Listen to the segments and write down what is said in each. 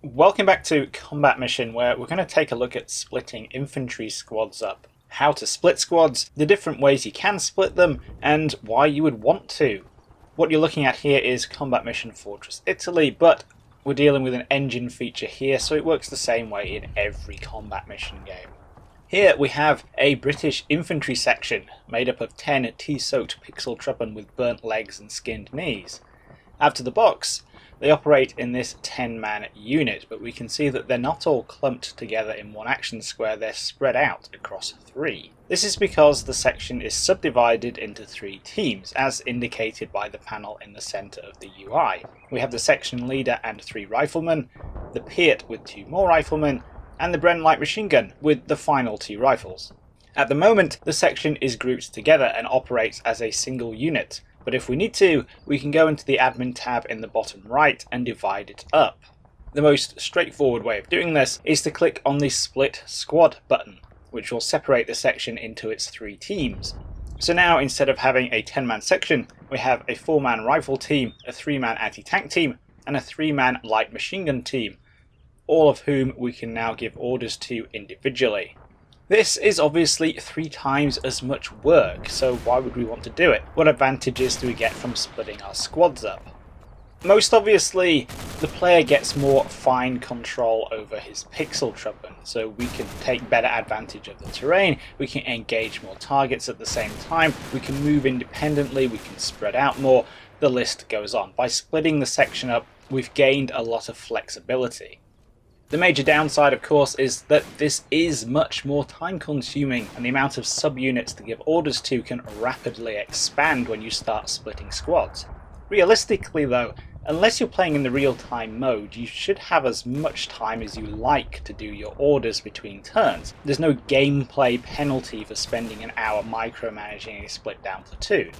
Welcome back to Combat Mission, where we're going to take a look at splitting infantry squads up. How to split squads, the different ways you can split them, and why you would want to. What you're looking at here is Combat Mission Fortress Italy, but we're dealing with an engine feature here, so it works the same way in every Combat Mission game. Here we have a British infantry section, made up of 10 tea-soaked pixel truppen with burnt legs and skinned knees. Out of the box, they operate in this 10-man unit, but we can see that they're not all clumped together in one action square, they're spread out across 3. This is because the section is subdivided into 3 teams, as indicated by the panel in the centre of the UI. We have the section leader and 3 riflemen, the Piat with 2 more riflemen, and the Bren light machine gun with the final 2 rifles. At the moment, the section is grouped together and operates as a single unit, but if we need to, we can go into the admin tab in the bottom right and divide it up. The most straightforward way of doing this is to click on the Split Squad button, which will separate the section into its 3 teams. So now, instead of having a 10-man section, we have a 4-man rifle team, a 3-man anti-tank team, and a 3-man light machine gun team, all of whom we can now give orders to individually. This is obviously 3 times as much work, so why would we want to do it? What advantages do we get from splitting our squads up? Most obviously, the player gets more fine control over his pixel truppen, so we can take better advantage of the terrain, we can engage more targets at the same time, we can move independently, we can spread out more, the list goes on. By splitting the section up, we've gained a lot of flexibility. The major downside, of course, is that this is much more time consuming, and the amount of subunits to give orders to can rapidly expand when you start splitting squads. Realistically though, unless you're playing in the real-time mode, you should have as much time as you like to do your orders between turns. There's no gameplay penalty for spending an hour micromanaging a split down platoon.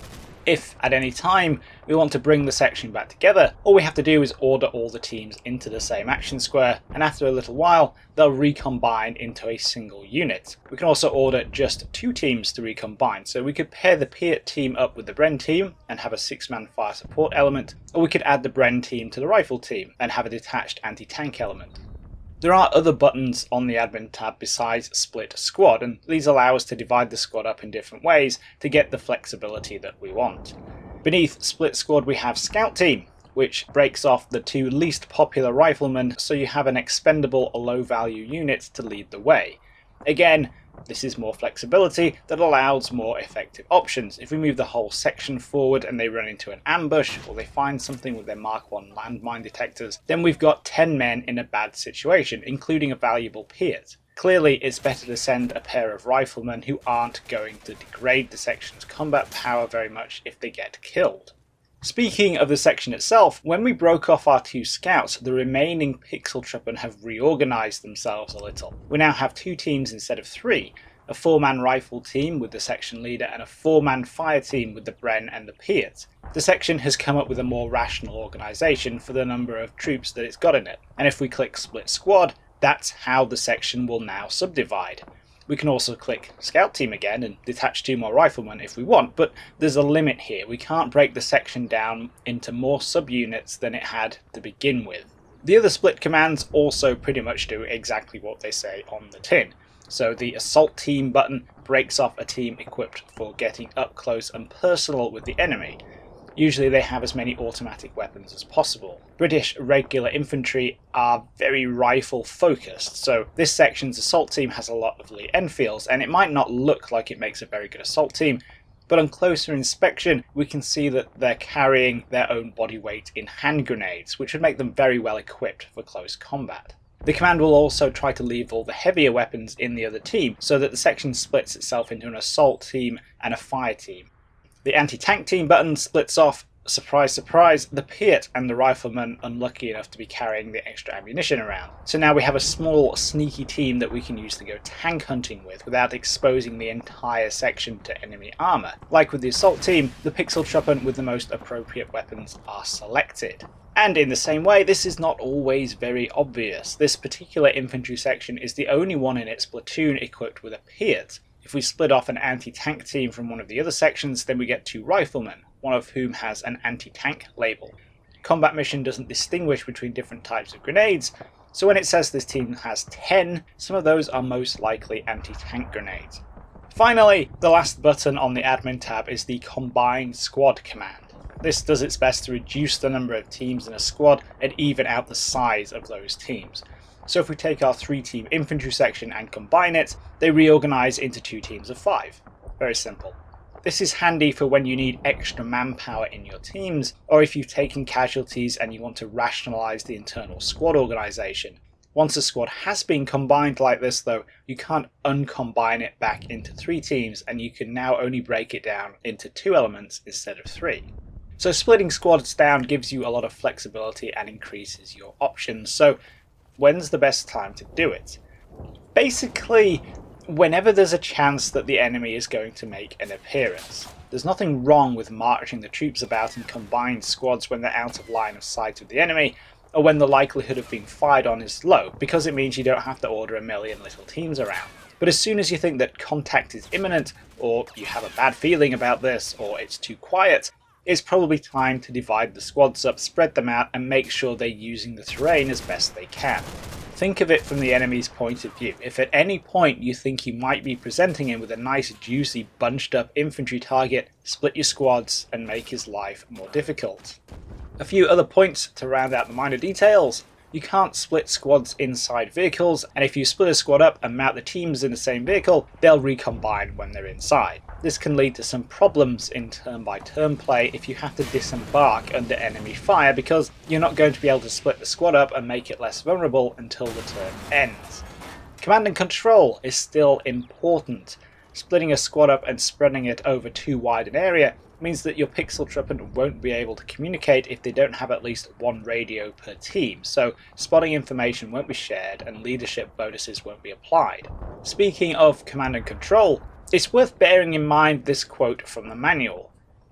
If at any time we want to bring the section back together, all we have to do is order all the teams into the same action square, and after a little while they'll recombine into a single unit. We can also order just 2 teams to recombine, so we could pair the Piat team up with the Bren team and have a 6-man fire support element, or we could add the Bren team to the rifle team and have a detached anti-tank element. There are other buttons on the admin tab besides Split Squad, and these allow us to divide the squad up in different ways to get the flexibility that we want. Beneath Split Squad we have Scout Team, which breaks off the 2 least popular riflemen, so you have an expendable low value unit to lead the way. Again, this is more flexibility that allows more effective options. If we move the whole section forward and they run into an ambush, or they find something with their Mark 1 landmine detectors, then we've got 10 men in a bad situation, including a valuable Piat. Clearly, it's better to send a pair of riflemen who aren't going to degrade the section's combat power very much if they get killed. Speaking of the section itself, when we broke off our 2 scouts, the remaining pixel truppen have reorganised themselves a little. We now have 2 teams instead of 3, a 4-man rifle team with the section leader and a 4-man fire team with the Bren and the Piat. The section has come up with a more rational organisation for the number of troops that it's got in it, and if we click Split Squad, that's how the section will now subdivide. We can also click Scout Team again and detach 2 more riflemen if we want, but there's a limit here. We can't break the section down into more subunits than it had to begin with. The other split commands also pretty much do exactly what they say on the tin. So the Assault Team button breaks off a team equipped for getting up close and personal with the enemy. Usually they have as many automatic weapons as possible. British regular infantry are very rifle focused, so this section's assault team has a lot of Lee Enfields, and it might not look like it makes a very good assault team, but on closer inspection we can see that they're carrying their own body weight in hand grenades, which would make them very well equipped for close combat. The command will also try to leave all the heavier weapons in the other team, so that the section splits itself into an assault team and a fire team. The anti-tank team button splits off, surprise surprise, the Piat and the rifleman unlucky enough to be carrying the extra ammunition around. So now we have a small sneaky team that we can use to go tank hunting with without exposing the entire section to enemy armour. Like with the assault team, the pixel truppen with the most appropriate weapons are selected. And in the same way, this is not always very obvious. This particular infantry section is the only one in its platoon equipped with a Piat. If we split off an anti-tank team from one of the other sections, then we get 2 riflemen, one of whom has an anti-tank label. Combat Mission doesn't distinguish between different types of grenades, So when it says this team has 10, some of those are most likely anti-tank grenades. Finally, the last button on the admin tab is the Combine Squad command. This does its best to reduce the number of teams in a squad and even out the size of those teams. So if we take our 3-team infantry section and combine it, they reorganize into 2 teams of 5. Very simple. This is handy for when you need extra manpower in your teams, or if you've taken casualties and you want to rationalize the internal squad organization. Once a squad has been combined like this though, you can't uncombine it back into 3 teams, and you can now only break it down into 2 elements instead of 3. So splitting squads down gives you a lot of flexibility and increases your options. So when's the best time to do it? Basically, whenever there's a chance that the enemy is going to make an appearance. There's nothing wrong with marching the troops about in combined squads when they're out of line of sight of the enemy, or when the likelihood of being fired on is low, because it means you don't have to order a million little teams around. But as soon as you think that contact is imminent, or you have a bad feeling about this, or it's too quiet, it's probably time to divide the squads up, spread them out, and make sure they're using the terrain as best they can. Think of it from the enemy's point of view. If at any point you think you might be presenting him with a nice, juicy, bunched up infantry target, split your squads and make his life more difficult. A few other points to round out the minor details. You can't split squads inside vehicles, and if you split a squad up and mount the teams in the same vehicle, they'll recombine when they're inside. This can lead to some problems in turn-by-turn play if you have to disembark under enemy fire, because you're not going to be able to split the squad up and make it less vulnerable until the turn ends. Command and control is still important. Splitting a squad up and spreading it over too wide an area means that your pixel truppin won't be able to communicate if they don't have at least 1 radio per team, so spotting information won't be shared and leadership bonuses won't be applied. Speaking of command and control, it's worth bearing in mind this quote from the manual.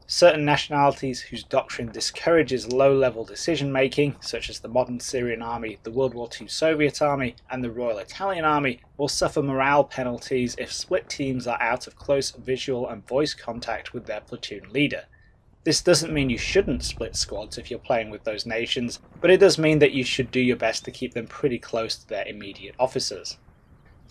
Certain nationalities whose doctrine discourages low-level decision-making, such as the modern Syrian army, the World War II Soviet army, and the Royal Italian army, will suffer morale penalties if split teams are out of close visual and voice contact with their platoon leader. This doesn't mean you shouldn't split squads if you're playing with those nations, but it does mean that you should do your best to keep them pretty close to their immediate officers.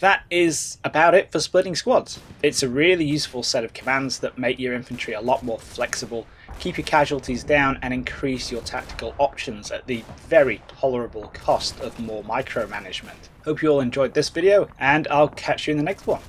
That is about it for splitting squads. It's a really useful set of commands that make your infantry a lot more flexible, keep your casualties down, and increase your tactical options at the very tolerable cost of more micromanagement. Hope you all enjoyed this video, and I'll catch you in the next one.